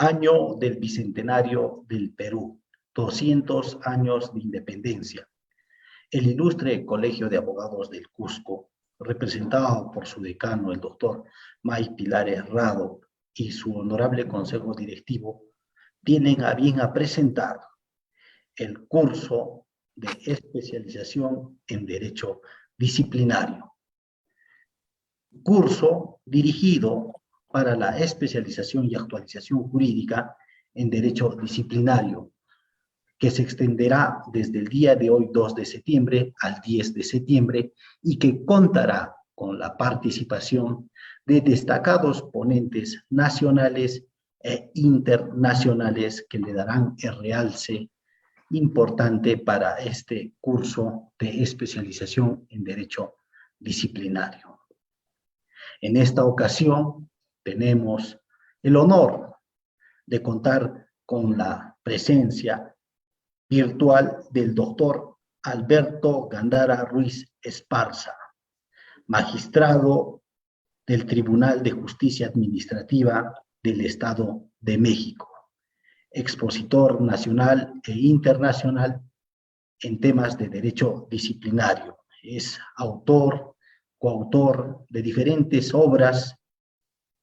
Año del Bicentenario del Perú, 200 años de independencia. El ilustre Colegio de Abogados del Cusco, representado por su decano, el doctor May Pilares Rado, y su honorable consejo directivo, tienen a bien a presentar el curso de especialización en Derecho Disciplinario. Curso dirigido para la especialización y actualización jurídica en Derecho Disciplinario, que se extenderá desde el día de hoy, 2 de septiembre, al 10 de septiembre, y que contará con la participación de destacados ponentes nacionales e internacionales que le darán el realce importante para este curso de especialización en Derecho Disciplinario. En esta ocasión tenemos el honor de contar con la presencia virtual del doctor Alberto Gándara Ruiz Esparza, magistrado del Tribunal de Justicia Administrativa del Estado de México, expositor nacional e internacional en temas de derecho disciplinario. Es autor, coautor de diferentes obras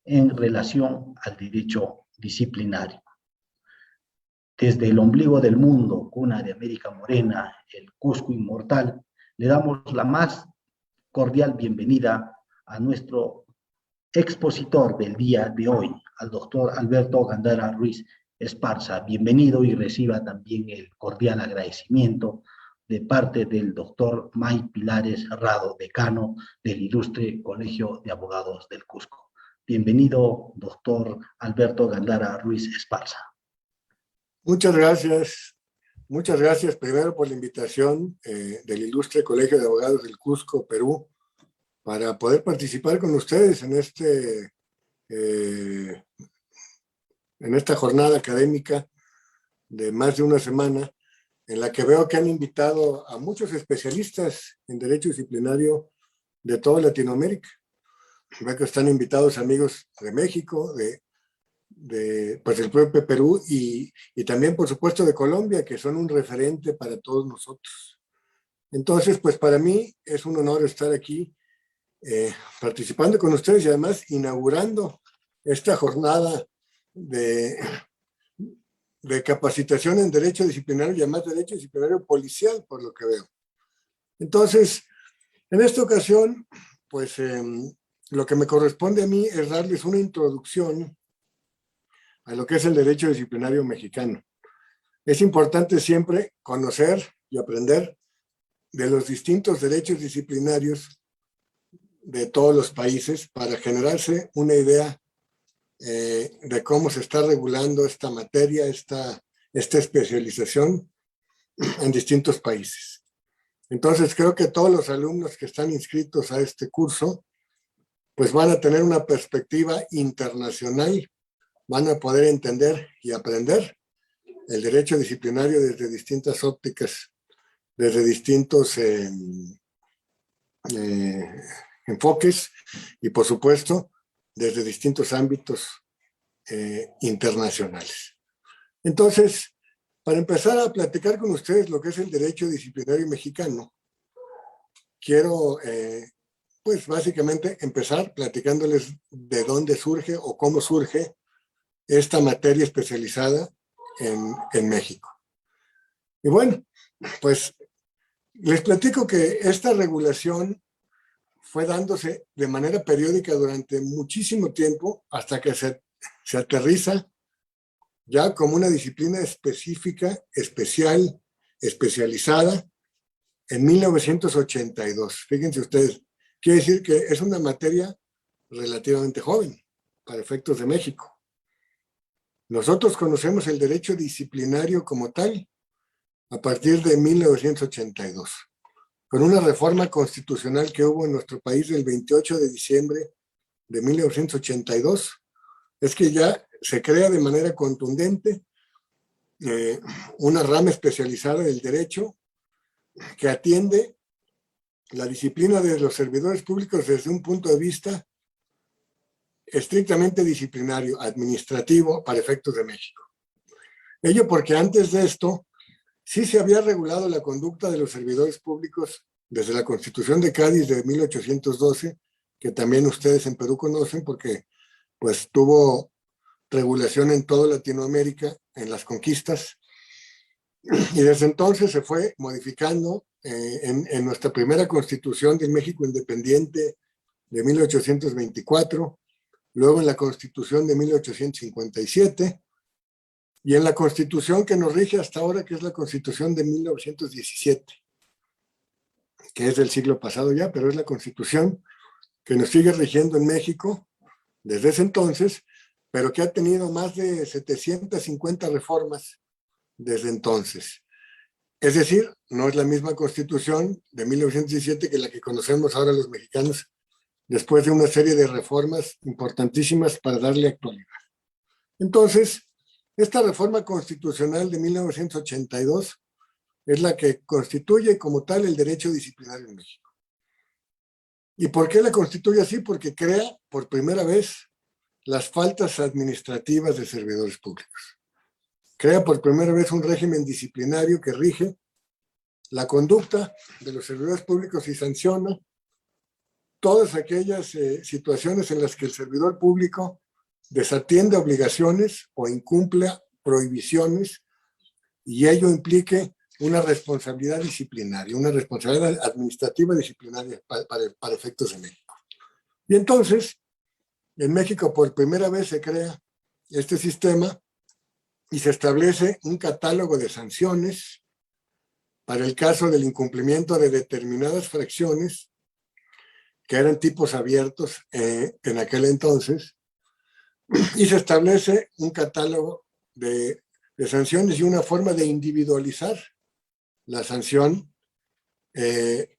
en relación al derecho disciplinario. Desde el ombligo del mundo, cuna de América Morena, el Cusco inmortal, le damos la más cordial bienvenida a nuestro expositor del día de hoy, al doctor Alberto Gándara Ruiz Esparza. Bienvenido y reciba también el cordial agradecimiento de parte del doctor May Pilares Rado, decano del ilustre Colegio de Abogados del Cusco. Bienvenido, doctor Alberto Gándara Ruiz Esparza. Muchas gracias primero por la invitación del ilustre Colegio de Abogados del Cusco, Perú, para poder participar con ustedes en esta jornada académica de más de una semana, en la que veo que han invitado a muchos especialistas en derecho disciplinario de toda Latinoamérica. Veo que están invitados amigos de México, pues del propio Perú y también, por supuesto, de Colombia, que son un referente para todos nosotros. Entonces, pues para mí es un honor estar aquí participando con ustedes y además inaugurando esta jornada de capacitación en derecho disciplinario y además derecho disciplinario policial, por lo que veo. Entonces, en esta ocasión, pues lo que me corresponde a mí es darles una introducción a lo que es el derecho disciplinario mexicano. Es importante siempre conocer y aprender de los distintos derechos disciplinarios de todos los países para generarse una idea de cómo se está regulando esta materia, esta especialización en distintos países. Entonces creo que todos los alumnos que están inscritos a este curso pues van a tener una perspectiva internacional, van a poder entender y aprender el derecho disciplinario desde distintas ópticas desde distintos enfoques y, por supuesto, desde distintos ámbitos internacionales. Entonces, para empezar a platicar con ustedes lo que es el derecho disciplinario mexicano, quiero, pues básicamente, empezar platicándoles de dónde surge o cómo surge esta materia especializada en México. Y bueno, pues les platico que esta regulación fue dándose de manera periódica durante muchísimo tiempo hasta que se aterriza ya como una disciplina específica, especial, especializada en 1982. Fíjense ustedes, quiere decir que es una materia relativamente joven para efectos de México. Nosotros conocemos el derecho disciplinario como tal a partir de 1982, con una reforma constitucional que hubo en nuestro país el 28 de diciembre de 1982, es que ya se crea de manera contundente una rama especializada del derecho que atiende la disciplina de los servidores públicos desde un punto de vista estrictamente disciplinario, administrativo, para efectos de México. Ello porque antes de esto sí se había regulado la conducta de los servidores públicos desde la Constitución de Cádiz de 1812, que también ustedes en Perú conocen porque pues tuvo regulación en toda Latinoamérica en las conquistas, y desde entonces se fue modificando en nuestra primera Constitución de México independiente de 1824, luego en la Constitución de 1857 y en la Constitución que nos rige hasta ahora, que es la Constitución de 1917, que es del siglo pasado ya, pero es la Constitución que nos sigue rigiendo en México desde ese entonces, pero que ha tenido más de 750 reformas desde entonces. Es decir, no es la misma Constitución de 1917 que la que conocemos ahora los mexicanos, después de una serie de reformas importantísimas para darle actualidad. Entonces, esta reforma constitucional de 1982 es la que constituye como tal el derecho disciplinario en México. ¿Y por qué la constituye así? Porque crea por primera vez las faltas administrativas de servidores públicos. Crea por primera vez un régimen disciplinario que rige la conducta de los servidores públicos y sanciona todas aquellas situaciones en las que el servidor público desatiende obligaciones o incumple prohibiciones y ello implique una responsabilidad disciplinaria, una responsabilidad administrativa disciplinaria para efectos de México. Y entonces, en México por primera vez se crea este sistema y se establece un catálogo de sanciones para el caso del incumplimiento de determinadas fracciones que eran tipos abiertos en aquel entonces, y se establece un catálogo de sanciones y una forma de individualizar la sanción de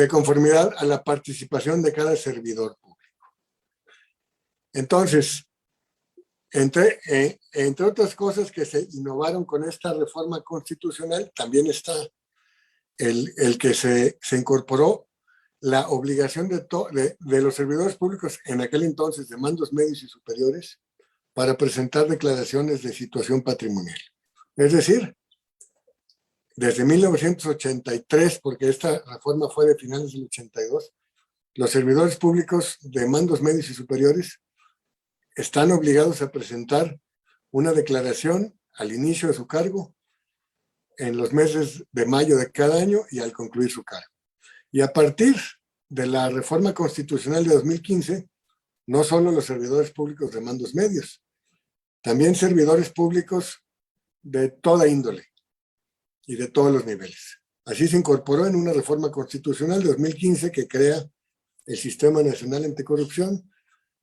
conformidad a la participación de cada servidor público. Entonces, entre otras cosas que se innovaron con esta reforma constitucional, también está el que se incorporó la obligación de los servidores públicos en aquel entonces de mandos medios y superiores para presentar declaraciones de situación patrimonial. Es decir, desde 1983, porque esta reforma fue de finales del 82, los servidores públicos de mandos medios y superiores están obligados a presentar una declaración al inicio de su cargo, en los meses de mayo de cada año y al concluir su cargo. Y a partir de la reforma constitucional de 2015, no solo los servidores públicos de mandos medios, también servidores públicos de toda índole y de todos los niveles. Así se incorporó en una reforma constitucional de 2015 que crea el Sistema Nacional Anticorrupción,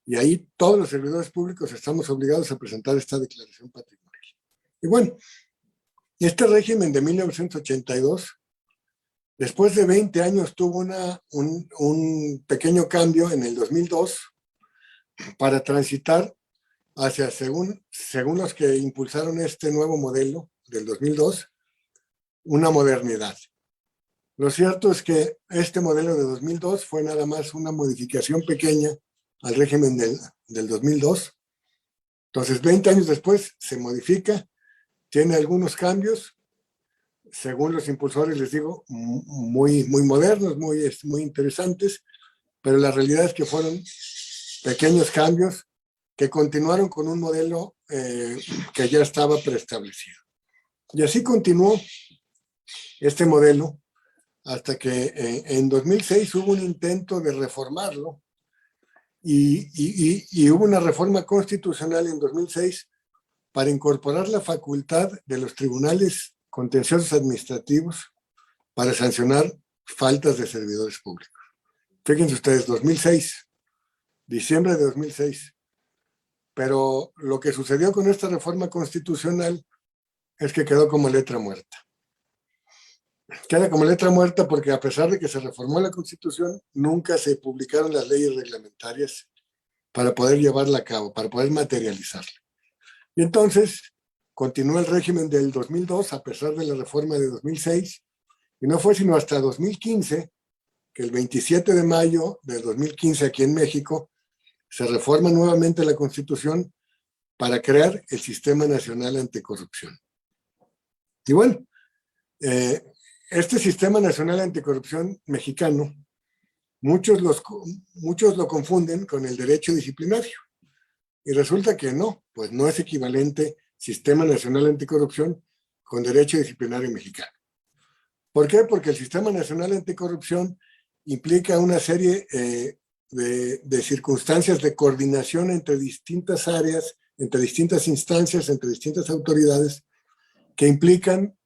y ahí todos los servidores públicos estamos obligados a presentar esta declaración patrimonial. Y bueno, este régimen de 1982, después de 20 años, tuvo un pequeño cambio en el 2002 para transitar hacia, según los que impulsaron este nuevo modelo del 2002, una modernidad. Lo cierto es que este modelo de 2002 fue nada más una modificación pequeña al régimen del 2002. Entonces, 20 años después se modifica, tiene algunos cambios, según los impulsores, les digo, muy modernos, muy interesantes, pero la realidad es que fueron pequeños cambios que continuaron con un modelo que ya estaba preestablecido. Y así continuó este modelo hasta que en 2006 hubo un intento de reformarlo y hubo una reforma constitucional en 2006 para incorporar la facultad de los tribunales contenciosos administrativos para sancionar faltas de servidores públicos. Fíjense ustedes, 2006, diciembre de 2006. Pero lo que sucedió con esta reforma constitucional es que quedó como letra muerta. Queda como letra muerta porque a pesar de que se reformó la Constitución, nunca se publicaron las leyes reglamentarias para poder llevarla a cabo, para poder materializarla. Y entonces continuó el régimen del 2002 a pesar de la reforma de 2006, y no fue sino hasta 2015 que el 27 de mayo de 2015 aquí en México se reforma nuevamente la Constitución para crear el Sistema Nacional Anticorrupción. Y bueno, este Sistema Nacional Anticorrupción mexicano, muchos lo confunden con el derecho disciplinario. Y resulta que no, pues no es equivalente Sistema Nacional Anticorrupción con derecho disciplinario mexicano. ¿Por qué? Porque el Sistema Nacional Anticorrupción implica una serie de circunstancias de coordinación entre distintas áreas, entre distintas instancias, entre distintas autoridades, que implican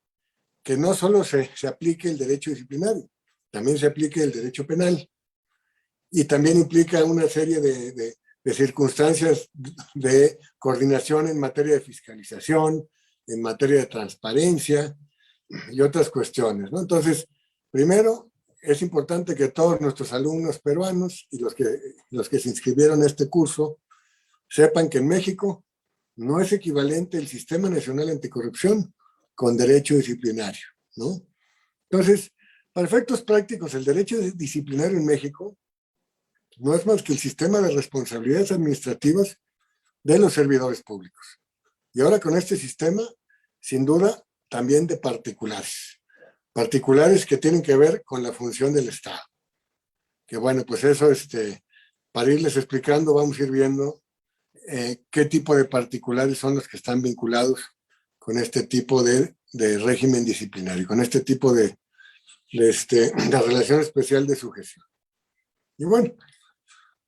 que no solo se aplique el derecho disciplinario, también se aplique el derecho penal. Y también implica una serie de circunstancias de coordinación en materia de fiscalización, en materia de transparencia y otras cuestiones, ¿no? Entonces, primero, es importante que todos nuestros alumnos peruanos y los que se inscribieron a este curso sepan que en México no es equivalente el Sistema Nacional Anticorrupción con derecho disciplinario, ¿no? Entonces, para efectos prácticos, el derecho disciplinario en México no es más que el sistema de responsabilidades administrativas de los servidores públicos. Y ahora con este sistema, sin duda, también de particulares. Particulares que tienen que ver con la función del Estado. Que bueno, pues eso, para irles explicando, vamos a ir viendo qué tipo de particulares son los que están vinculados con este tipo de régimen disciplinario, con este tipo de relación especial de sujeción. Y bueno,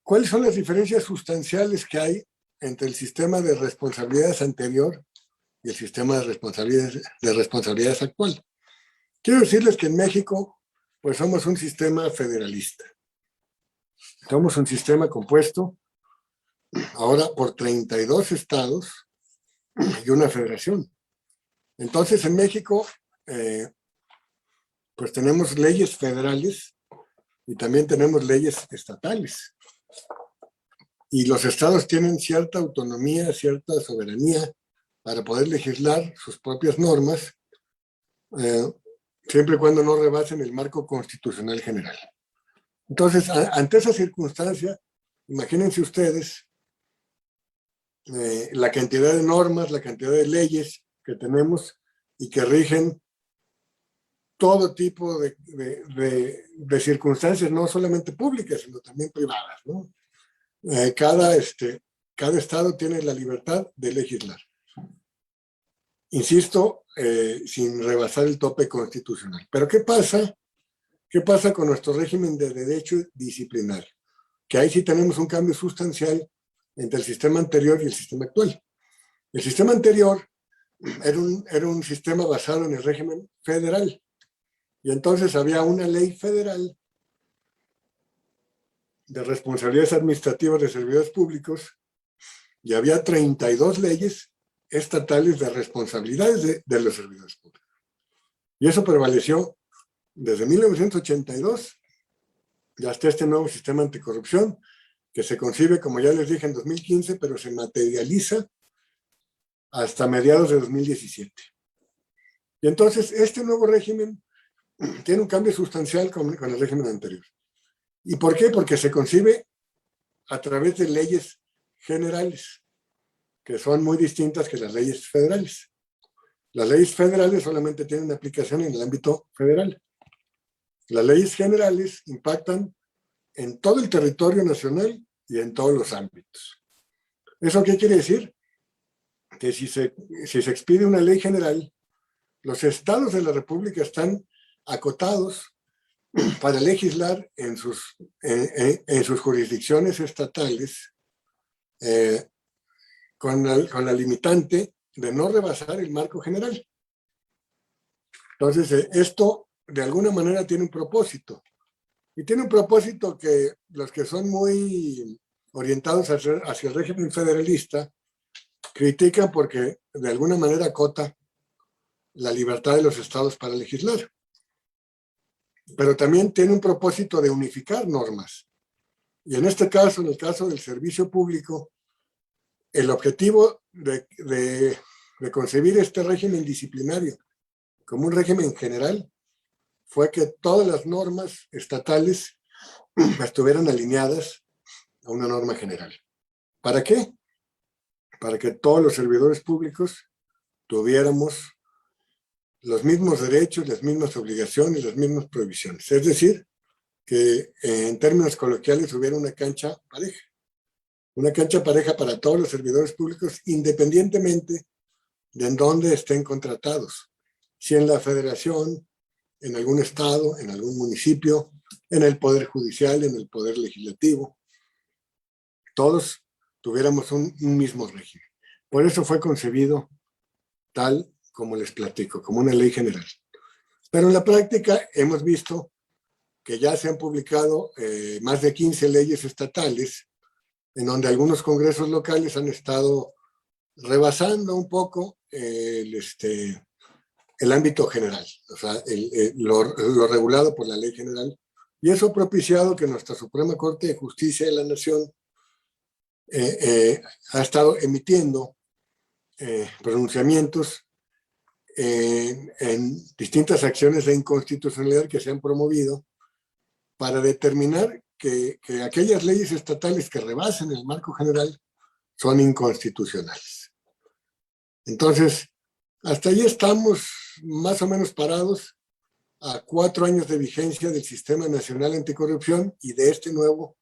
¿cuáles son las diferencias sustanciales que hay entre el sistema de responsabilidades anterior y el sistema de responsabilidades actual? Quiero decirles que en México, pues somos un sistema federalista. Somos un sistema compuesto ahora por 32 estados y una federación. Entonces, en México, pues tenemos leyes federales y también tenemos leyes estatales. Y los estados tienen cierta autonomía, cierta soberanía para poder legislar sus propias normas, siempre y cuando no rebasen el marco constitucional general. Entonces, ante esa circunstancia, imagínense ustedes la cantidad de normas, la cantidad de leyes que tenemos y que rigen todo tipo de circunstancias, no solamente públicas, sino también privadas, ¿no? Cada estado tiene la libertad de legislar. Insisto, sin rebasar el tope constitucional. Pero ¿qué pasa? ¿Qué pasa con nuestro régimen de derecho disciplinario? Que ahí sí tenemos un cambio sustancial entre el sistema anterior y el sistema actual. El sistema anterior era un sistema basado en el régimen federal. Y entonces había una ley federal de responsabilidades administrativas de servidores públicos y había 32 leyes estatales de responsabilidades de los servidores públicos. Y eso prevaleció desde 1982 y hasta este nuevo sistema anticorrupción que se concibe, como ya les dije, en 2015, pero se materializa hasta mediados de 2017. Y entonces este nuevo régimen tiene un cambio sustancial con el régimen anterior. ¿Y por qué? Porque se concibe a través de leyes generales, que son muy distintas que las leyes federales. Las leyes federales solamente tienen aplicación en el ámbito federal. Las leyes generales impactan en todo el territorio nacional y en todos los ámbitos. ¿Eso qué quiere decir? Que si se expide una ley general, los estados de la República están acotados para legislar en sus jurisdicciones estatales con la limitante de no rebasar el marco general. Entonces, esto de alguna manera tiene un propósito. Y tiene un propósito que los que son muy orientados hacia el régimen federalista critican porque de alguna manera acota la libertad de los estados para legislar. Pero también tiene un propósito de unificar normas. Y en este caso, en el caso del servicio público, el objetivo de concebir este régimen disciplinario como un régimen general fue que todas las normas estatales estuvieran alineadas a una norma general. ¿Para qué? Para que todos los servidores públicos tuviéramos los mismos derechos, las mismas obligaciones, las mismas prohibiciones. Es decir, que en términos coloquiales hubiera una cancha pareja. Una cancha pareja para todos los servidores públicos, independientemente de en dónde estén contratados. Si en la federación, en algún estado, en algún municipio, en el poder judicial, en el poder legislativo. Todos tuviéramos un mismo régimen. Por eso fue concebido tal como les platico, como una ley general. Pero en la práctica hemos visto que ya se han publicado más de 15 leyes estatales en donde algunos congresos locales han estado rebasando un poco el ámbito general, o sea, lo regulado por la ley general, y eso ha propiciado que nuestra Suprema Corte de Justicia de la Nación ha estado emitiendo pronunciamientos en distintas acciones de inconstitucionalidad que se han promovido para determinar que aquellas leyes estatales que rebasen el marco general son inconstitucionales. Entonces, hasta ahí estamos más o menos parados a 4 años de vigencia del Sistema Nacional Anticorrupción y de este nuevo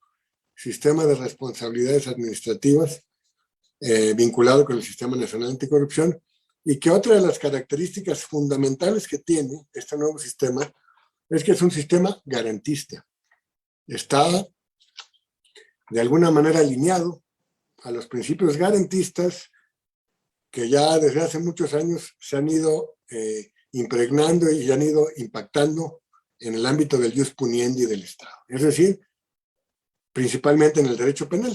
sistema de responsabilidades administrativas vinculado con el Sistema Nacional Anticorrupción, y que otra de las características fundamentales que tiene este nuevo sistema es que es un sistema garantista. Está de alguna manera alineado a los principios garantistas que ya desde hace muchos años se han ido impregnando y han ido impactando en el ámbito del ius puniendi del Estado. Es decir, principalmente en el derecho penal.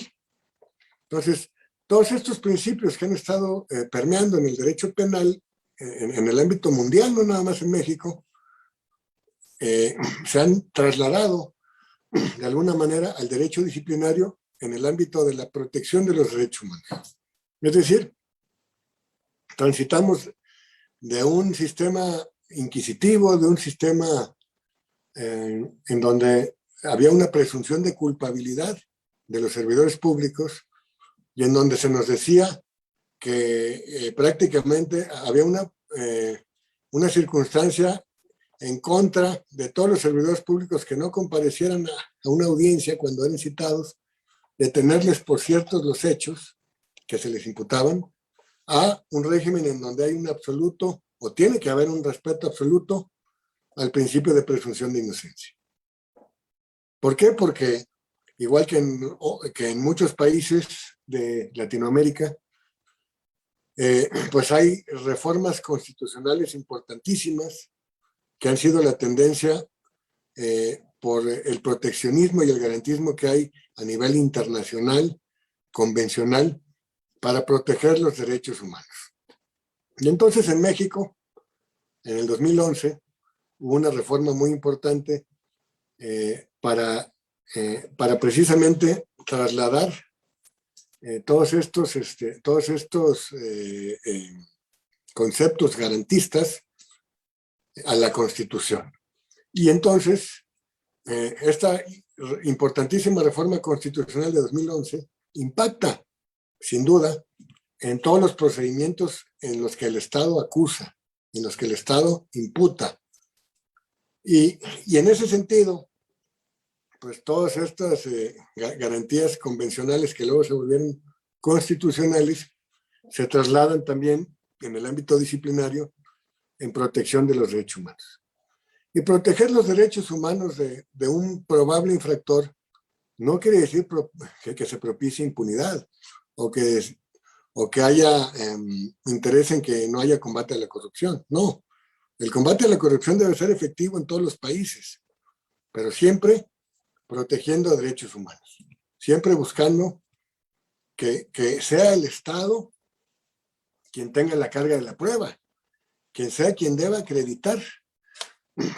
Entonces, todos estos principios que han estado permeando en el derecho penal, en el ámbito mundial, no nada más en México, se han trasladado de alguna manera al derecho disciplinario en el ámbito de la protección de los derechos humanos. Es decir, transitamos de un sistema inquisitivo, de un sistema en donde había una presunción de culpabilidad de los servidores públicos y en donde se nos decía que prácticamente había una circunstancia en contra de todos los servidores públicos que no comparecieran a una audiencia cuando eran citados, de tenerles por ciertos los hechos que se les imputaban, a un régimen en donde hay un absoluto, o tiene que haber un respeto absoluto al principio de presunción de inocencia. ¿Por qué? Porque igual que en muchos países de Latinoamérica, pues hay reformas constitucionales importantísimas que han sido la tendencia por el proteccionismo y el garantismo que hay a nivel internacional, convencional, para proteger los derechos humanos. Y entonces en México, en el 2011, hubo una reforma muy importante para precisamente trasladar todos estos conceptos garantistas a la Constitución. Y entonces, esta importantísima reforma constitucional de 2011 impacta, sin duda, en todos los procedimientos en los que el Estado acusa, en los que el Estado imputa. Y en ese sentido, pues todas estas garantías convencionales que luego se volvieron constitucionales, se trasladan también en el ámbito disciplinario en protección de los derechos humanos. Y proteger los derechos humanos de un probable infractor no quiere decir que se propicie impunidad o que haya interés en que no haya combate a la corrupción. No, el combate a la corrupción debe ser efectivo en todos los países, pero siempre protegiendo derechos humanos, siempre buscando que sea el Estado quien tenga la carga de la prueba, que sea quien deba acreditar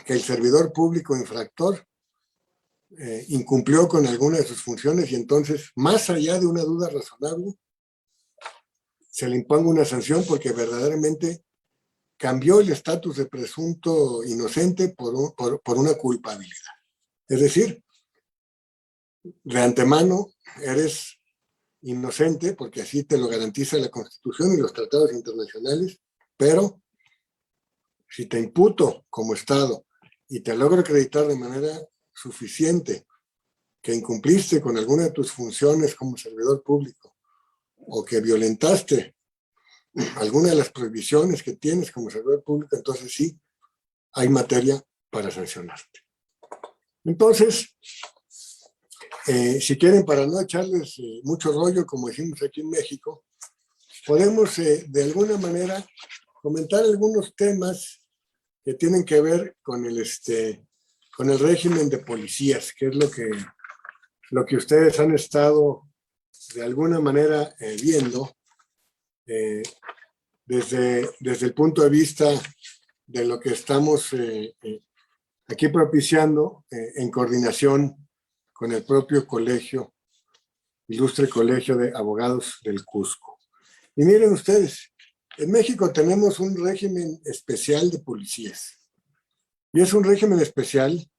que el servidor público infractor incumplió con alguna de sus funciones y entonces, más allá de una duda razonable, se le imponga una sanción porque verdaderamente cambió el estatus de presunto inocente por una culpabilidad. Es decir, de antemano eres inocente porque así te lo garantiza la Constitución y los tratados internacionales, pero si te imputo como Estado y te logro acreditar de manera suficiente que incumpliste con alguna de tus funciones como servidor público o que violentaste alguna de las prohibiciones que tienes como servidor público, entonces sí hay materia para sancionarte. Entonces, si quieren, para no echarles mucho rollo, como decimos aquí en México, podemos de alguna manera comentar algunos temas que tienen que ver con el régimen de policías, que es lo que ustedes han estado de alguna manera viendo desde el punto de vista de lo que estamos aquí propiciando en coordinación con el propio colegio, Ilustre Colegio de Abogados del Cusco. Y miren ustedes, en México tenemos un régimen especial de policías. Y es un régimen especial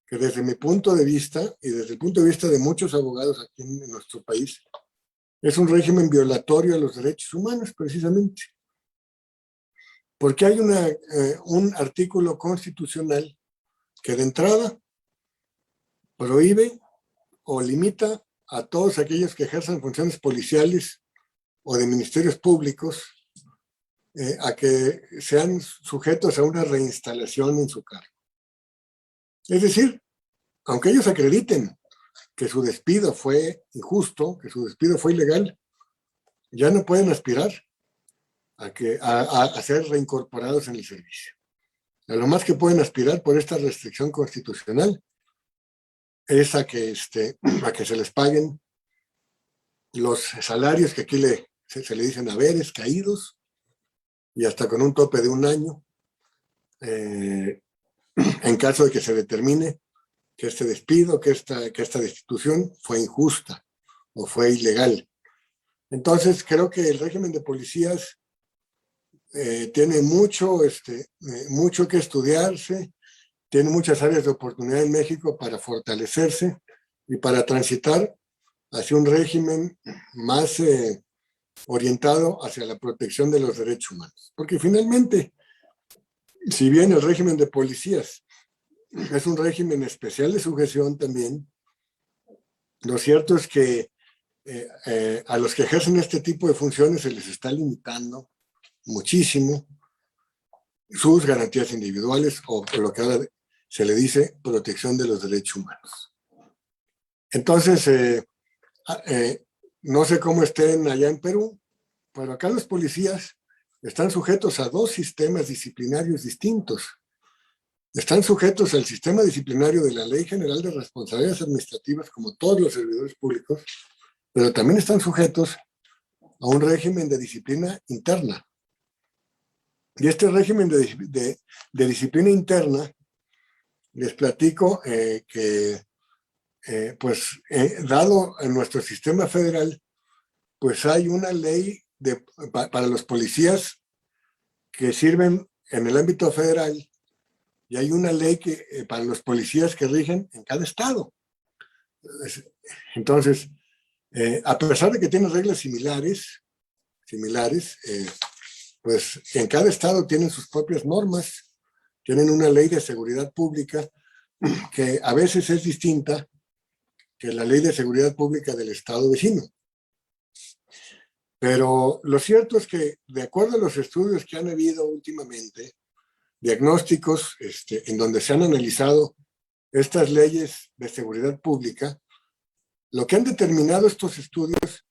que desde mi punto de vista y desde el punto de vista de muchos abogados aquí en nuestro país, es un régimen violatorio a los derechos humanos, precisamente. Porque hay un artículo constitucional que de entrada prohíbe o limita a todos aquellos que ejerzan funciones policiales o de ministerios públicos a que sean sujetos a una reinstalación en su cargo. Es decir, aunque ellos acrediten que su despido fue injusto, que su despido fue ilegal, ya no pueden aspirar a ser reincorporados en el servicio. A lo más que pueden aspirar por esta restricción constitucional es a que se les paguen los salarios que aquí se le dicen haberes caídos y hasta con un tope de 1 año en caso de que se determine que este despido, que esta destitución fue injusta o fue ilegal. Entonces creo que el régimen de policías tiene mucho que estudiarse, tiene muchas áreas de oportunidad en México para fortalecerse y para transitar hacia un régimen más orientado hacia la protección de los derechos humanos. Porque finalmente, si bien el régimen de policías es un régimen especial de sujeción también, lo cierto es que a los que ejercen este tipo de funciones se les está limitando muchísimo sus garantías individuales o lo que ahora se le dice protección de los derechos humanos. Entonces, no sé cómo estén allá en Perú, pero acá los policías están sujetos a 2 sistemas disciplinarios distintos. Están sujetos al sistema disciplinario de la Ley General de Responsabilidades Administrativas, como todos los servidores públicos, pero también están sujetos a un régimen de disciplina interna. Y este régimen de disciplina interna, les platico que, dado en nuestro sistema federal, pues hay una ley para los policías que sirven en el ámbito federal y hay una ley que, para los policías que rigen en cada estado. Entonces, a pesar de que tienen reglas similares, pues en cada estado tienen sus propias normas, tienen una ley de seguridad pública que a veces es distinta que la ley de seguridad pública del estado vecino. Pero lo cierto es que, de acuerdo a los estudios que han habido últimamente, diagnósticos en donde se han analizado estas leyes de seguridad pública, lo que han determinado estos estudios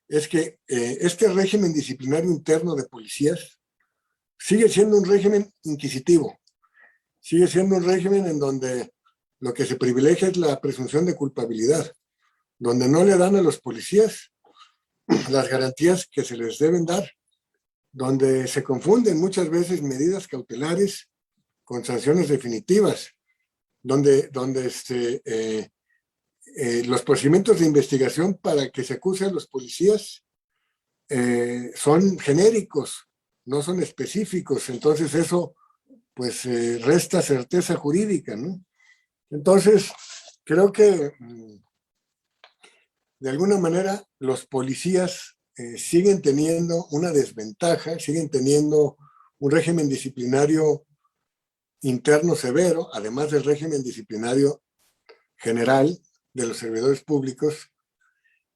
es que este régimen disciplinario interno de policías sigue siendo un régimen inquisitivo, sigue siendo un régimen en donde lo que se privilegia es la presunción de culpabilidad, donde no le dan a los policías las garantías que se les deben dar, donde se confunden muchas veces medidas cautelares con sanciones definitivas, donde los procedimientos de investigación para que se acuse a los policías son genéricos, no son específicos. Entonces eso pues resta certeza jurídica, ¿no? Entonces creo que de alguna manera los policías siguen teniendo una desventaja, siguen teniendo un régimen disciplinario interno severo, además del régimen disciplinario general de los servidores públicos.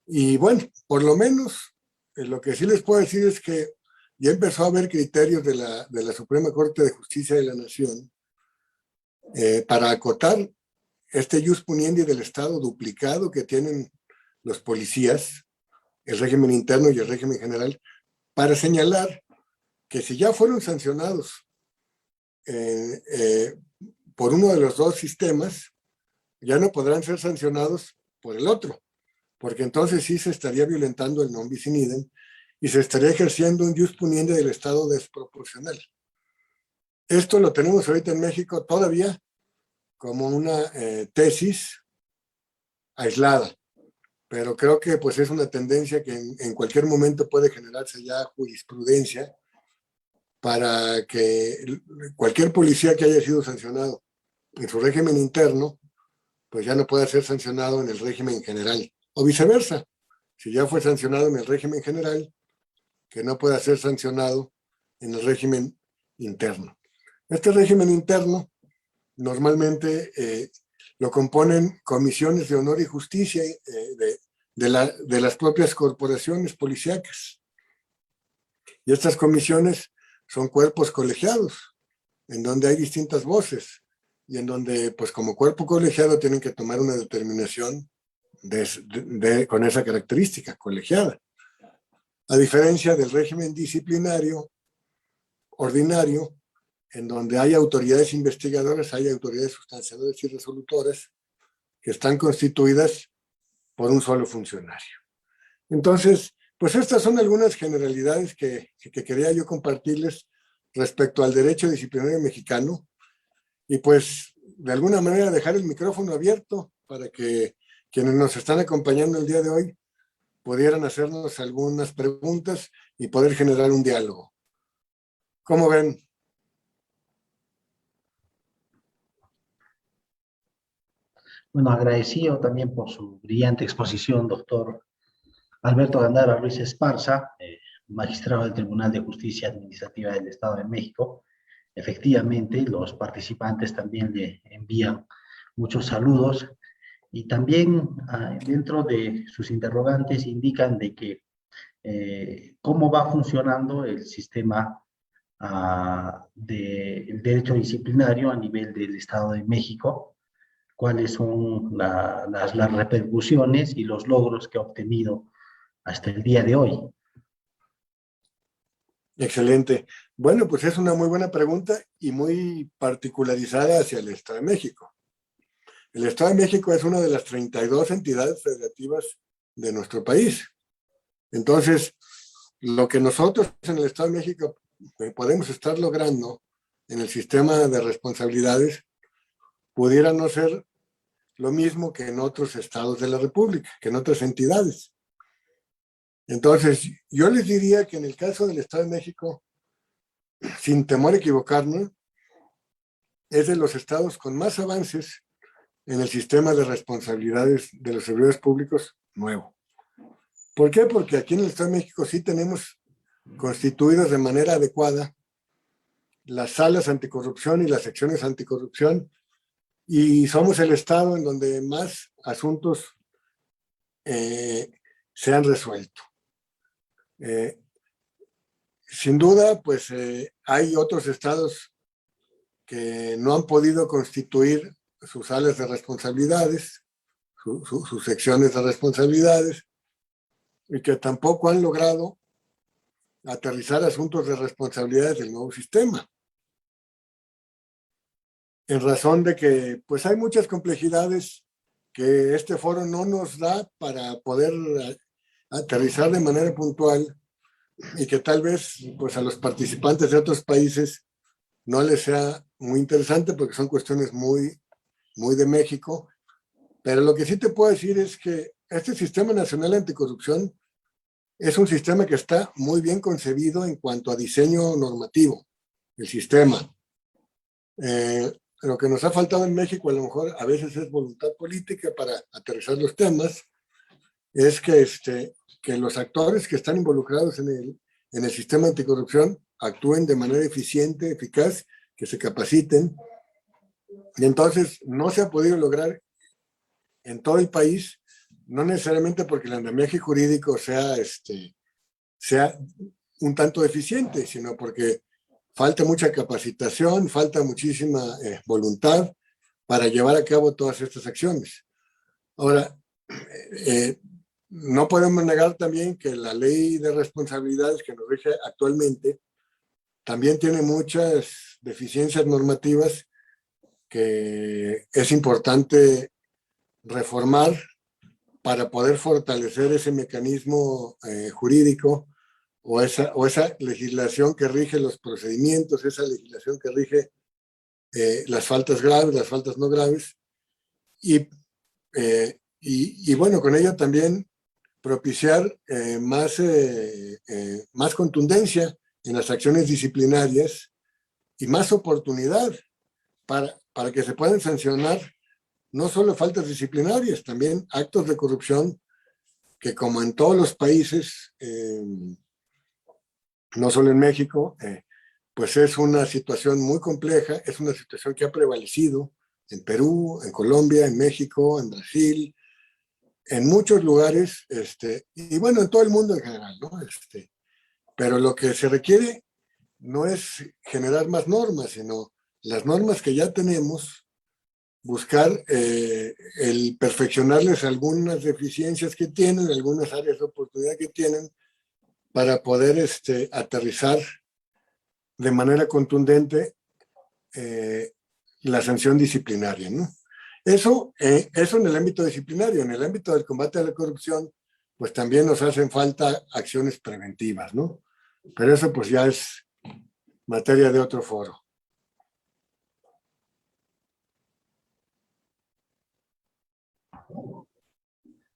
Y bueno, por lo menos lo que sí les puedo decir es que ya empezó a haber criterios de la Suprema Corte de Justicia de la Nación para acotar este ius puniendi del Estado duplicado que tienen los policías, el régimen interno y el régimen general, para señalar que si ya fueron sancionados por uno de los dos sistemas, ya no podrán ser sancionados por el otro, porque entonces sí se estaría violentando el non bis in idem y se estaría ejerciendo un ius puniendi del Estado desproporcional. Esto lo tenemos ahorita en México todavía como una tesis aislada, pero creo que pues es una tendencia que en cualquier momento puede generarse ya jurisprudencia para que cualquier policía que haya sido sancionado en su régimen interno, pues ya no pueda ser sancionado en el régimen general, o viceversa, si ya fue sancionado en el régimen general, que no pueda ser sancionado en el régimen interno. Este régimen interno normalmente lo componen comisiones de honor y justicia de las propias corporaciones policíacas. Y estas comisiones son cuerpos colegiados, en donde hay distintas voces y en donde, pues como cuerpo colegiado, tienen que tomar una determinación con esa característica, colegiada. A diferencia del régimen disciplinario ordinario, en donde hay autoridades investigadoras, hay autoridades sustanciadoras y resolutoras que están constituidas por un solo funcionario. Entonces, pues estas son algunas generalidades que quería yo compartirles respecto al derecho disciplinario mexicano y pues de alguna manera dejar el micrófono abierto para que quienes nos están acompañando el día de hoy pudieran hacernos algunas preguntas y poder generar un diálogo. ¿Cómo ven? Bueno, agradecido también por su brillante exposición, doctor Alberto Gándara Ruiz Esparza, magistrado del Tribunal de Justicia Administrativa del Estado de México. Efectivamente, los participantes también le envían muchos saludos y también dentro de sus interrogantes indican de que cómo va funcionando el sistema del derecho disciplinario a nivel del Estado de México, cuáles son las repercusiones y los logros que ha obtenido hasta el día de hoy. Excelente. Bueno, pues es una muy buena pregunta y muy particularizada hacia el Estado de México. El Estado de México es una de las 32 entidades federativas de nuestro país. Entonces, lo que nosotros en el Estado de México podemos estar logrando en el sistema de responsabilidades pudiera no ser lo mismo que en otros estados de la República, que en otras entidades. Entonces, yo les diría que en el caso del Estado de México, sin temor a equivocarnos, es de los estados con más avances en el sistema de responsabilidades de los servidores públicos nuevo. ¿Por qué? Porque aquí en el Estado de México sí tenemos constituidas de manera adecuada las salas anticorrupción y las secciones anticorrupción, y somos el estado en donde más asuntos se han resuelto. Sin duda, pues hay otros estados que no han podido constituir sus salas de responsabilidades, sus secciones de responsabilidades, y que tampoco han logrado aterrizar asuntos de responsabilidades del nuevo sistema. En razón de que pues hay muchas complejidades que este foro no nos da para poder aterrizar de manera puntual, y que tal vez pues a los participantes de otros países no les sea muy interesante porque son cuestiones muy de México. Pero lo que sí te puedo decir es que este Sistema Nacional Anticorrupción es un sistema que está muy bien concebido en cuanto a diseño normativo, el sistema. Lo que nos ha faltado en México, a lo mejor a veces es voluntad política para aterrizar los temas, es que los actores que están involucrados en el sistema anticorrupción actúen de manera eficiente, eficaz, que se capaciten. Y entonces no se ha podido lograr en todo el país, no necesariamente porque el andamiaje jurídico sea un tanto deficiente, sino porque falta mucha capacitación, falta muchísima voluntad para llevar a cabo todas estas acciones. Ahora, no podemos negar también que la ley de responsabilidades que nos rige actualmente también tiene muchas deficiencias normativas que es importante reformar para poder fortalecer ese mecanismo jurídico o esa legislación que rige los procedimientos, esa legislación que rige las faltas graves, las faltas no graves, y bueno, con ello también propiciar más contundencia en las acciones disciplinarias y más oportunidad para que se puedan sancionar no solo faltas disciplinarias, también actos de corrupción que, como en todos los países, no solo en México, pues es una situación muy compleja, es una situación que ha prevalecido en Perú, en Colombia, en México, en Brasil, en muchos lugares, y bueno, en todo el mundo en general, ¿no? Pero lo que se requiere no es generar más normas, sino las normas que ya tenemos, buscar el perfeccionarles algunas deficiencias que tienen, algunas áreas de oportunidad que tienen, para poder aterrizar de manera contundente la sanción disciplinaria, ¿no? Eso en el ámbito disciplinario. En el ámbito del combate a la corrupción, pues también nos hacen falta acciones preventivas, ¿no? Pero eso pues ya es materia de otro foro.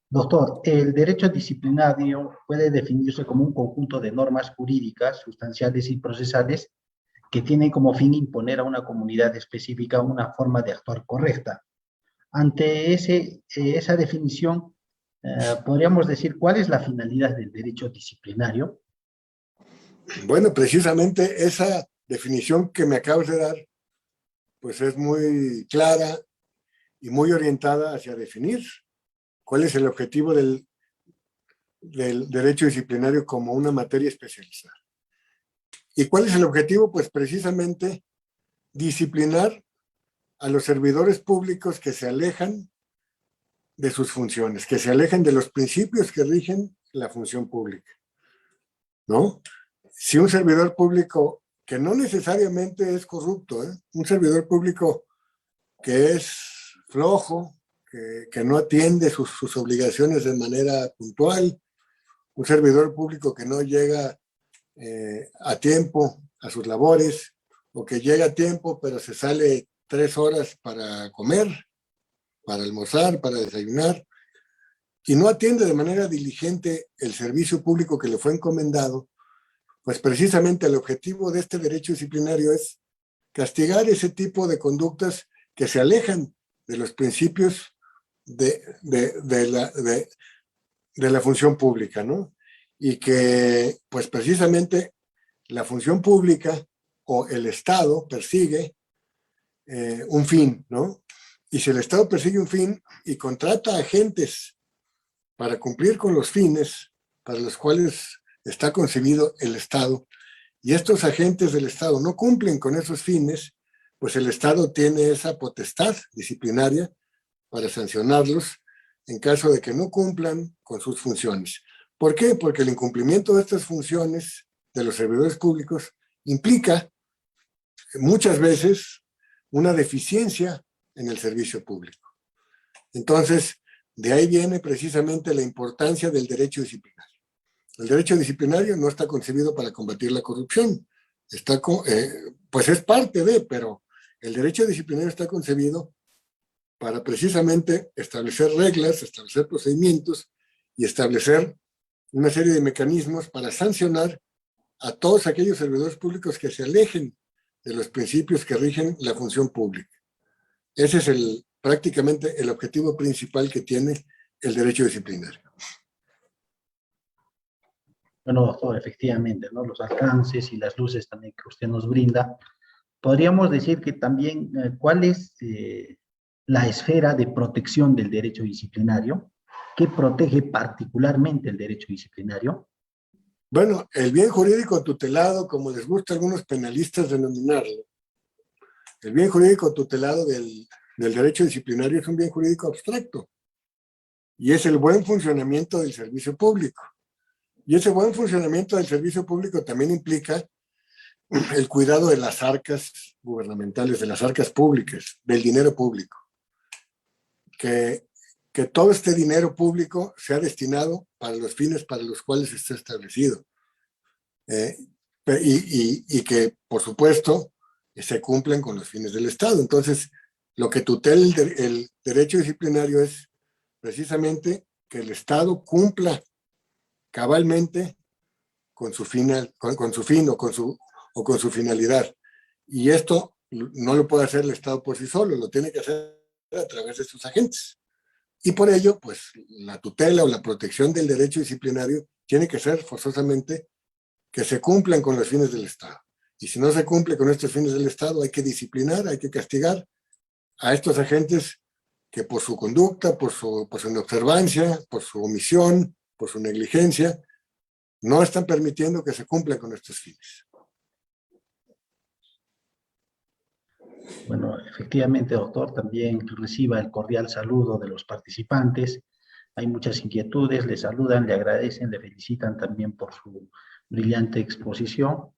Doctor, el derecho disciplinario puede definirse como un conjunto de normas jurídicas, sustanciales y procesales que tienen como fin imponer a una comunidad específica una forma de actuar correcta. Ante esa definición, podríamos decir cuál es la finalidad del derecho disciplinario. Bueno, precisamente esa definición que me acabas de dar, pues es muy clara y muy orientada hacia definir cuál es el objetivo del derecho disciplinario como una materia especializada. ¿Y cuál es el objetivo? Pues precisamente disciplinar a los servidores públicos que se alejan de sus funciones, que se alejen de los principios que rigen la función pública, ¿no? Si un servidor público que no necesariamente es corrupto, un servidor público que es flojo, que no atiende sus obligaciones de manera puntual, un servidor público que no llega a tiempo a sus labores, o que llega a tiempo pero se sale 3 horas para comer, para almorzar, para desayunar, y no atiende de manera diligente el servicio público que le fue encomendado, pues precisamente el objetivo de este derecho disciplinario es castigar ese tipo de conductas que se alejan de los principios de la función pública, ¿no? Y que, pues precisamente, la función pública o el Estado persigue un fin, ¿no? Y si el Estado persigue un fin y contrata agentes para cumplir con los fines para los cuales está concebido el Estado, y estos agentes del Estado no cumplen con esos fines, pues el Estado tiene esa potestad disciplinaria para sancionarlos en caso de que no cumplan con sus funciones. ¿Por qué? Porque el incumplimiento de estas funciones de los servidores públicos implica muchas veces una deficiencia en el servicio público. Entonces, de ahí viene precisamente la importancia del derecho disciplinario. El derecho disciplinario no está concebido para combatir la corrupción, pues es parte de, pero el derecho disciplinario está concebido para precisamente establecer reglas, establecer procedimientos y establecer una serie de mecanismos para sancionar a todos aquellos servidores públicos que se alejen de los principios que rigen la función pública. Ese es prácticamente el objetivo principal que tiene el derecho disciplinario. Bueno, doctor, efectivamente, ¿no? Los alcances y las luces también que usted nos brinda. Podríamos decir que también, ¿cuál es la esfera de protección del derecho disciplinario? ¿Qué protege particularmente el derecho disciplinario? Bueno, el bien jurídico tutelado, como les gusta a algunos penalistas denominarlo, el bien jurídico tutelado del derecho disciplinario es un bien jurídico abstracto y es el buen funcionamiento del servicio público. Y ese buen funcionamiento del servicio público también implica el cuidado de las arcas gubernamentales, de las arcas públicas, del dinero público. Que todo este dinero público sea destinado para los fines para los cuales está establecido. Y que, por supuesto, se cumplan con los fines del Estado. Entonces, lo que tutela el derecho disciplinario es precisamente que el Estado cumpla cabalmente con su fin o con su finalidad. Y esto no lo puede hacer el Estado por sí solo, lo tiene que hacer a través de sus agentes. Y por ello, pues, la tutela o la protección del derecho disciplinario tiene que ser forzosamente que se cumplan con los fines del Estado. Y si no se cumple con estos fines del Estado, hay que disciplinar, hay que castigar a estos agentes que por su conducta, por su inobservancia, por su omisión, por su negligencia, no están permitiendo que se cumplan con estos fines. Bueno, efectivamente, doctor, también reciba el cordial saludo de los participantes. Hay muchas inquietudes, le saludan, le agradecen, le felicitan también por su brillante exposición.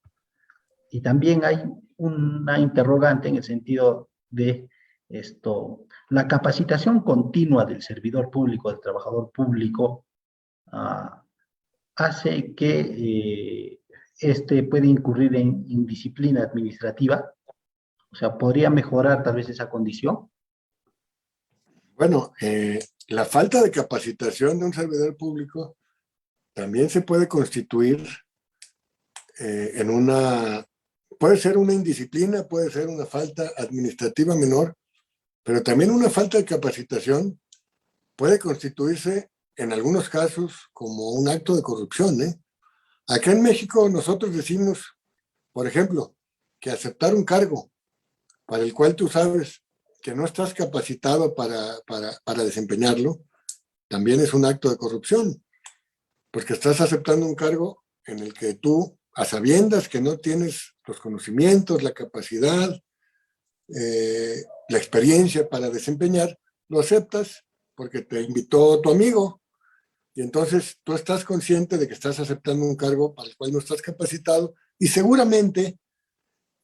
Y también hay una interrogante en el sentido de esto, la capacitación continua del servidor público, del trabajador público, hace que puede incurrir en indisciplina administrativa. O sea, ¿podría mejorar tal vez esa condición? Bueno, la falta de capacitación de un servidor público también se puede constituir puede ser una indisciplina, puede ser una falta administrativa menor, pero también una falta de capacitación puede constituirse en algunos casos como un acto de corrupción, ¿eh? Acá en México nosotros decimos, por ejemplo, que aceptar un cargo para el cual tú sabes que no estás capacitado para desempeñarlo, también es un acto de corrupción, porque estás aceptando un cargo en el que tú, a sabiendas que no tienes los conocimientos, la capacidad, la experiencia para desempeñar, lo aceptas porque te invitó tu amigo. Y entonces tú estás consciente de que estás aceptando un cargo para el cual no estás capacitado y seguramente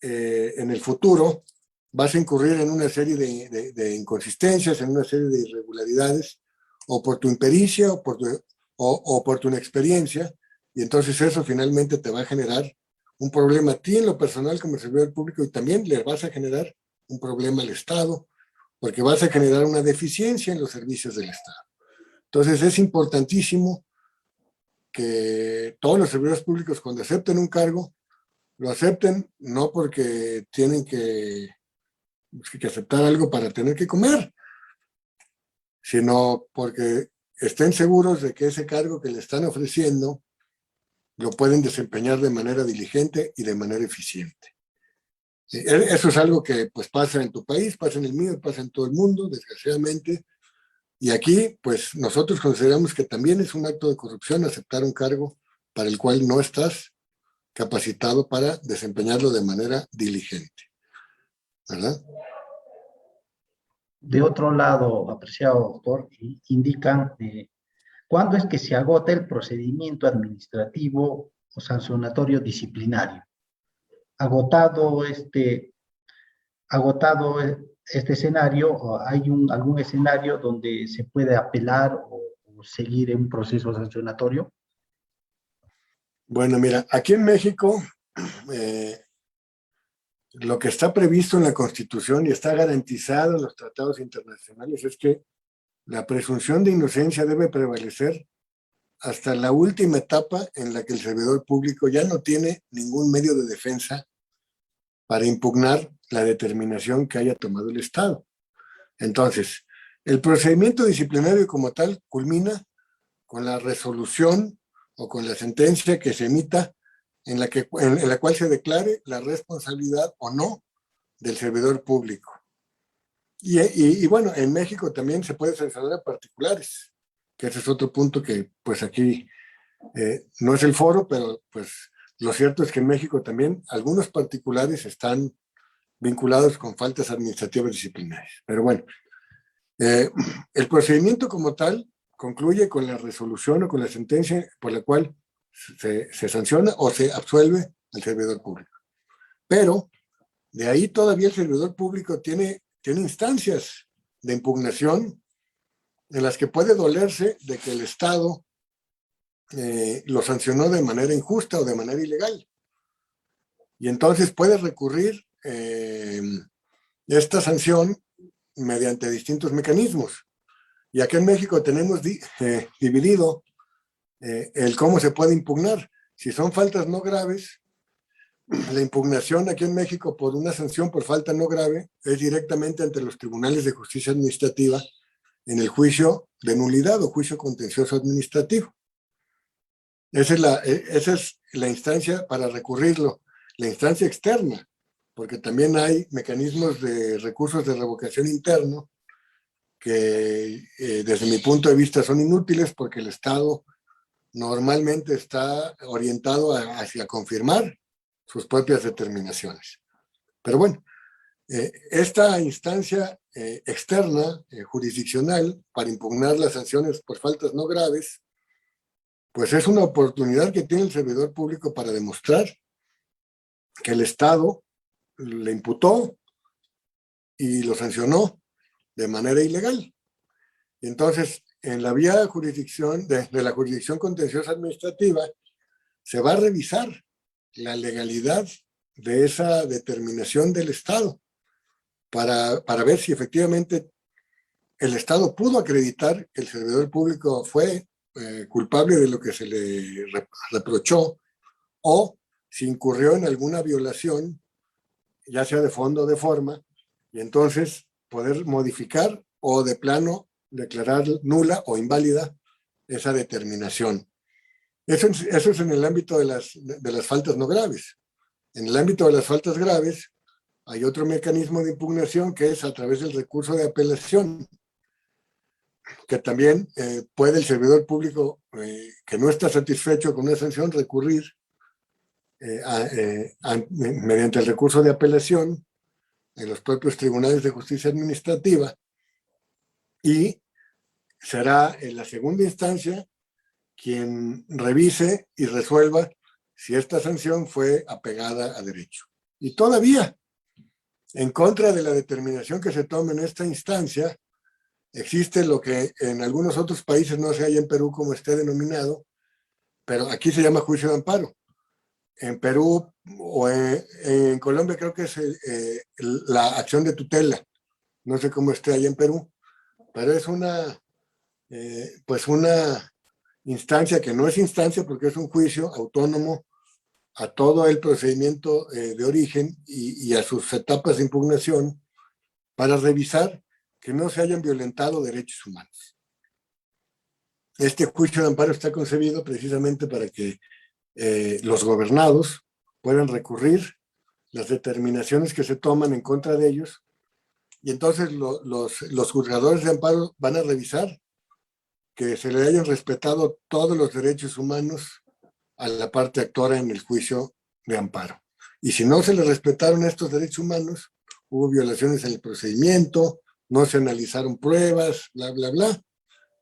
en el futuro vas a incurrir en una serie de inconsistencias, en una serie de irregularidades, o por tu impericia o por tu inexperiencia, y entonces eso finalmente te va a generar un problema a ti en lo personal como servidor público y también le vas a generar un problema al Estado, porque vas a generar una deficiencia en los servicios del Estado. Entonces es importantísimo que todos los servidores públicos cuando acepten un cargo lo acepten no porque tienen que aceptar algo para tener que comer, sino porque estén seguros de que ese cargo que le están ofreciendo lo pueden desempeñar de manera diligente y de manera eficiente. Eso es algo que pues pasa en tu país, pasa en el mío, pasa en todo el mundo, desgraciadamente. Y aquí, pues nosotros consideramos que también es un acto de corrupción aceptar un cargo para el cual no estás capacitado para desempeñarlo de manera diligente, ¿verdad? De otro lado, apreciado doctor, indican cuándo es que se agota el procedimiento administrativo o sancionatorio disciplinario. Agotado agotado este escenario, ¿hay algún escenario donde se puede apelar o seguir en un proceso sancionatorio? Bueno, mira, aquí en México eh, lo que está previsto en la Constitución y está garantizado en los tratados internacionales es que la presunción de inocencia debe prevalecer hasta la última etapa en la que el servidor público ya no tiene ningún medio de defensa para impugnar la determinación que haya tomado el Estado. Entonces, el procedimiento disciplinario como tal culmina con la resolución o con la sentencia que se emita en la cual se declare la responsabilidad o no del servidor público. Y bueno, en México también se puede sancionar a particulares, que ese es otro punto que pues aquí no es el foro, pero pues lo cierto es que en México también algunos particulares están vinculados con faltas administrativas disciplinarias. Pero bueno, el procedimiento como tal concluye con la resolución o con la sentencia por la cual se sanciona o se absuelve al servidor público. Pero de ahí todavía el servidor público tiene instancias de impugnación en las que puede dolerse de que el Estado lo sancionó de manera injusta o de manera ilegal. Y entonces puede recurrir esta sanción mediante distintos mecanismos. Y aquí en México tenemos dividido el cómo se puede impugnar. Si son faltas no graves, la impugnación aquí en México por una sanción por falta no grave es directamente ante los tribunales de justicia administrativa en el juicio de nulidad o juicio contencioso administrativo. Esa es la instancia para recurrirlo, la instancia externa, porque también hay mecanismos de recursos de revocación interno que desde mi punto de vista son inútiles porque el Estado normalmente está orientado hacia confirmar sus propias determinaciones. Pero bueno, esta instancia externa, jurisdiccional, para impugnar las sanciones por faltas no graves, pues es una oportunidad que tiene el servidor público para demostrar que el Estado le imputó y lo sancionó de manera ilegal. Y entonces, en la vía de jurisdicción, de la jurisdicción contenciosa administrativa, se va a revisar la legalidad de esa determinación del Estado para ver si efectivamente el Estado pudo acreditar que el servidor público fue culpable de lo que se le reprochó o si incurrió en alguna violación, ya sea de fondo o de forma, y entonces poder modificar o de plano declarar nula o inválida esa determinación. Eso es en el ámbito de las faltas no graves. En el ámbito de las faltas graves hay otro mecanismo de impugnación que es a través del recurso de apelación, que también puede el servidor público que no está satisfecho con una sanción recurrir mediante el recurso de apelación en los propios tribunales de justicia administrativa y será en la segunda instancia quien revise y resuelva si esta sanción fue apegada a derecho. Y todavía, en contra de la determinación que se tome en esta instancia, existe lo que en algunos otros países, no sé, hay en Perú como esté denominado, pero aquí se llama juicio de amparo. En Perú o en Colombia creo que es la acción de tutela. No sé cómo esté allá en Perú, pero es pues una instancia que no es instancia porque es un juicio autónomo a todo el procedimiento de origen y a sus etapas de impugnación para revisar que no se hayan violentado derechos humanos. Este juicio de amparo está concebido precisamente para que los gobernados puedan recurrir las determinaciones que se toman en contra de ellos, y entonces los juzgadores de amparo van a revisar que se le hayan respetado todos los derechos humanos a la parte actora en el juicio de amparo. Y si no se le respetaron estos derechos humanos, hubo violaciones en el procedimiento, no se analizaron pruebas, bla, bla, bla,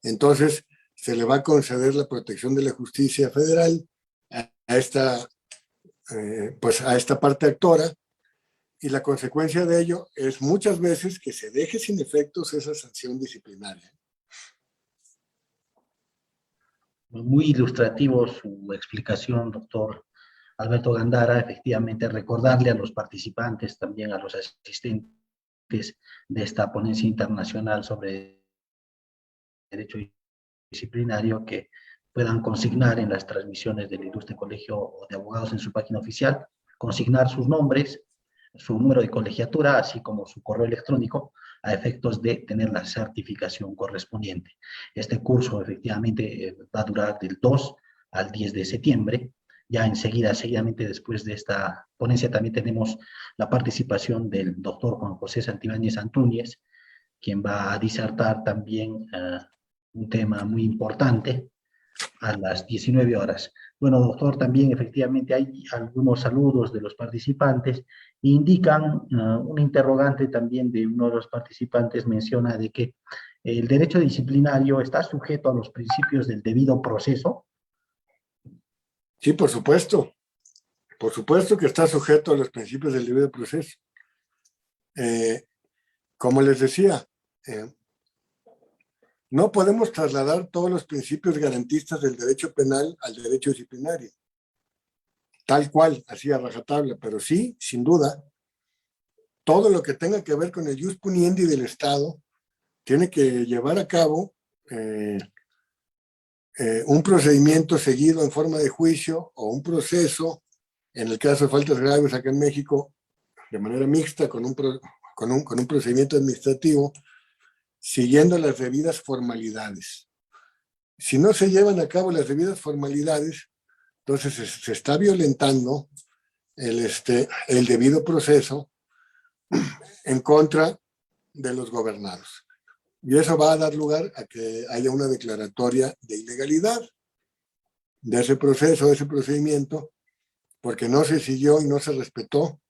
entonces se le va a conceder la protección de la justicia federal a esta parte actora, y la consecuencia de ello es muchas veces que se deje sin efectos esa sanción disciplinaria. Muy ilustrativo su explicación, doctor Alberto Gándara. Efectivamente, recordarle a los participantes, también a los asistentes de esta ponencia internacional sobre derecho disciplinario, que puedan consignar en las transmisiones del Ilustre Colegio de Abogados en su página oficial, consignar sus nombres, su número de colegiatura, así como su correo electrónico, a efectos de tener la certificación correspondiente. Este curso efectivamente va a durar del 2 al 10 de septiembre. Ya enseguida, seguidamente después de esta ponencia, también tenemos la participación del doctor Juan José Santibáñez Antúñez, quien va a disertar también un tema muy importante a las 19 horas. Bueno, doctor, también efectivamente hay algunos saludos de los participantes. Indican un interrogante también de uno de los participantes, menciona de que el derecho disciplinario está sujeto a los principios del debido proceso. Sí, por supuesto que está sujeto a los principios del debido proceso. Como les decía, no podemos trasladar todos los principios garantistas del derecho penal al derecho disciplinario, tal cual, así a rajatabla, pero sí, sin duda, todo lo que tenga que ver con el ius puniendi del Estado tiene que llevar a cabo un procedimiento seguido en forma de juicio o un proceso, en el caso de faltas graves acá en México, de manera mixta con un procedimiento administrativo, siguiendo las debidas formalidades. Si no se llevan a cabo las debidas formalidades, entonces se está violentando el debido proceso en contra de los gobernados. Y eso va a dar lugar a que haya una declaratoria de ilegalidad de ese proceso, de ese procedimiento, porque no se siguió y no se respetó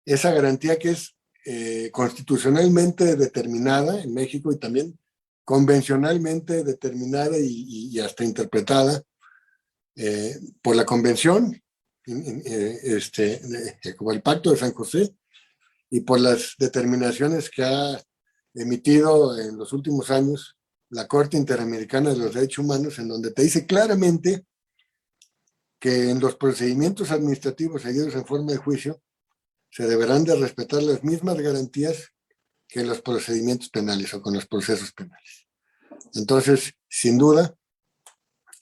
esa garantía que es constitucionalmente determinada en México y también convencionalmente determinada y hasta interpretada por la Convención, como el Pacto de San José, y por las determinaciones que ha emitido en los últimos años la Corte Interamericana de los Derechos Humanos, en donde te dice claramente que en los procedimientos administrativos seguidos en forma de juicio se deberán de respetar las mismas garantías que en los procedimientos penales o con los procesos penales. Entonces, sin duda,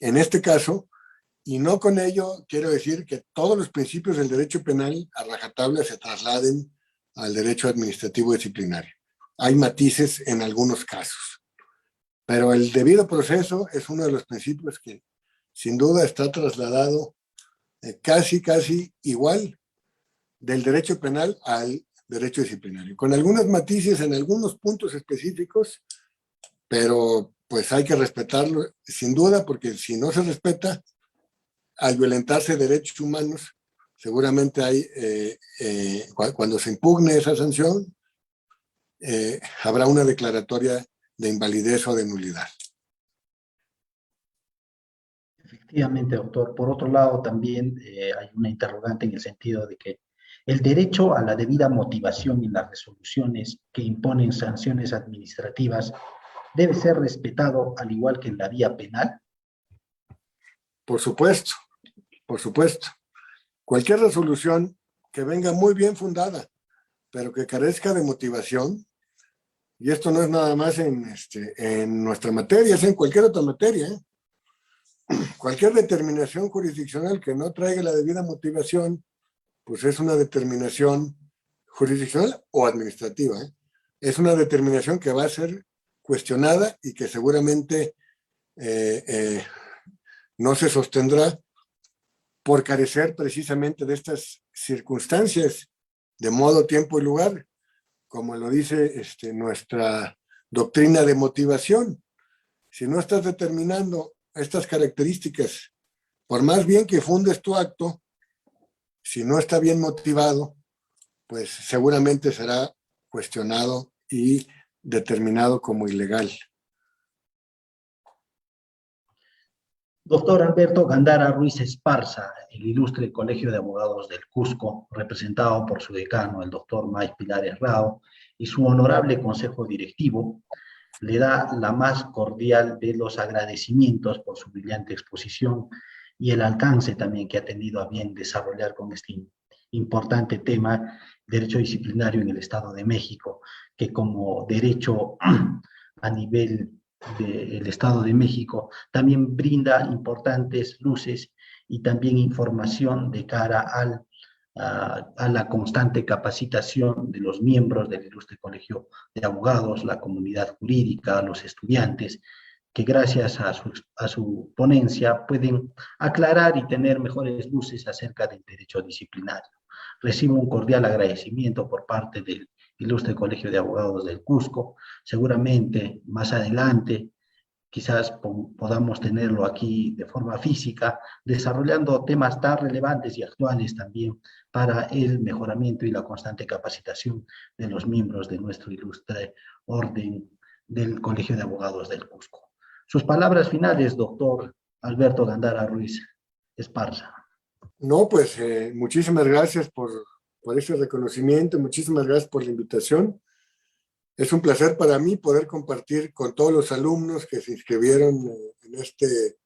en este caso, y no con ello quiero decir que todos los principios del derecho penal a rajatabla se trasladen al derecho administrativo disciplinario. Hay matices en algunos casos, pero el debido proceso es uno de los principios que sin duda está trasladado casi igual del derecho penal al derecho disciplinario, con algunos matices en algunos puntos específicos, pero pues hay que respetarlo sin duda, porque si no se respeta, al violentarse derechos humanos, seguramente hay, cuando se impugne esa sanción, habrá una declaratoria de invalidez o de nulidad. Efectivamente, doctor. Por otro lado, también hay una interrogante en el sentido de que el derecho a la debida motivación en las resoluciones que imponen sanciones administrativas debe ser respetado al igual que en la vía penal. Por supuesto. Cualquier resolución que venga muy bien fundada, pero que carezca de motivación, y esto no es nada más en nuestra materia, es en cualquier otra materia, cualquier determinación jurisdiccional que no traiga la debida motivación, pues es una determinación jurisdiccional o administrativa, ¿eh? Es una determinación que va a ser cuestionada y que seguramente no se sostendrá por carecer precisamente de estas circunstancias de modo, tiempo y lugar, como lo dice nuestra doctrina de motivación. Si no estás determinando estas características, por más bien que fundes tu acto, si no está bien motivado, pues seguramente será cuestionado y determinado como ilegal. Doctor Alberto Gándara Ruiz Esparza, el ilustre Colegio de Abogados del Cusco, representado por su decano, el doctor May Pilares Rao, y su honorable consejo directivo, le da la más cordial de los agradecimientos por su brillante exposición y el alcance también que ha tenido a bien desarrollar con este importante tema, derecho disciplinario en el Estado de México, que como derecho a nivel del Estado de México también brinda importantes luces y también información de cara a la constante capacitación de los miembros del ilustre Colegio de Abogados, la comunidad jurídica, los estudiantes, que gracias a su ponencia pueden aclarar y tener mejores luces acerca del derecho disciplinario. Recibo un cordial agradecimiento por parte del ilustre Colegio de Abogados del Cusco. Seguramente más adelante quizás podamos tenerlo aquí de forma física, desarrollando temas tan relevantes y actuales también para el mejoramiento y la constante capacitación de los miembros de nuestro ilustre orden del Colegio de Abogados del Cusco. Sus palabras finales, doctor Alberto Gándara Ruiz Esparza. No, pues muchísimas gracias por ese reconocimiento, muchísimas gracias por la invitación. Es un placer para mí poder compartir con todos los alumnos que se inscribieron en este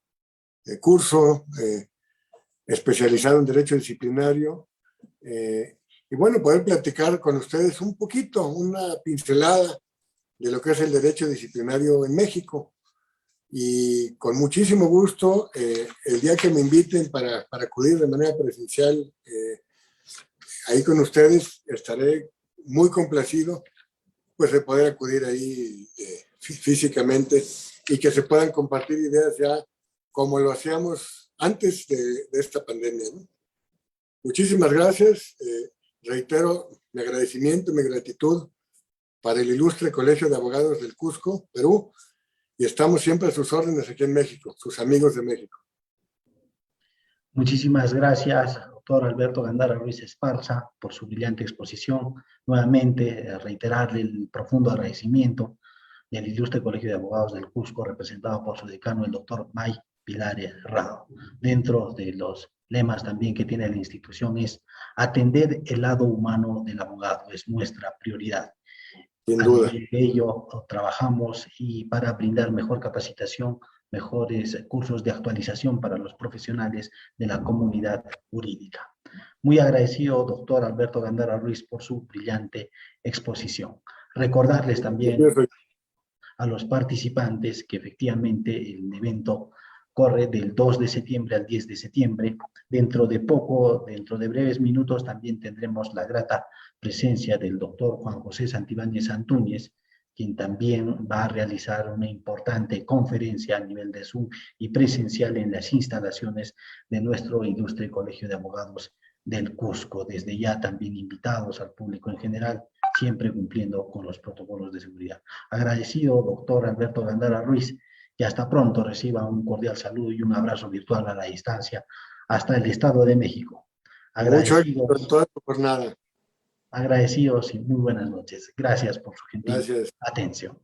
curso especializado en Derecho Disciplinario. Y bueno, poder platicar con ustedes un poquito, una pincelada de lo que es el derecho disciplinario en México. Y con muchísimo gusto, el día que me inviten para acudir de manera presencial ahí con ustedes, estaré muy complacido pues de poder acudir ahí físicamente y que se puedan compartir ideas ya como lo hacíamos antes de esta pandemia, ¿no? Muchísimas gracias. Reitero mi agradecimiento, mi gratitud para el ilustre Colegio de Abogados del Cusco, Perú, y estamos siempre a sus órdenes aquí en México, sus amigos de México. Muchísimas gracias, doctor Alberto Gándara Ruiz Esparza, por su brillante exposición. Nuevamente, reiterarle el profundo agradecimiento del ilustre Colegio de Abogados del Cusco, representado por su decano, el doctor May Pilares Rao. Dentro de los lemas también que tiene la institución es atender el lado humano del abogado, es nuestra prioridad. Sin duda. A nivel de ello trabajamos y para brindar mejor capacitación, mejores cursos de actualización para los profesionales de la comunidad jurídica. Muy agradecido, doctor Alberto Gándara Ruiz, por su brillante exposición. Recordarles también a los participantes que efectivamente el evento corre del 2 de septiembre al 10 de septiembre. Dentro de poco, dentro de breves minutos, también tendremos la grata presencia del doctor Juan José Santibáñez Antúñez, quien también va a realizar una importante conferencia a nivel de Zoom y presencial en las instalaciones de nuestro ilustre Colegio de Abogados del Cusco. Desde ya también invitados al público en general, siempre cumpliendo con los protocolos de seguridad. Agradecido, doctor Alberto Gándara Ruiz, y hasta pronto. Reciba un cordial saludo y un abrazo virtual a la distancia hasta el Estado de México. Mucho éxito en toda tu jornada. Agradecidos y muy buenas noches. Gracias por su gentil Gracias. atención.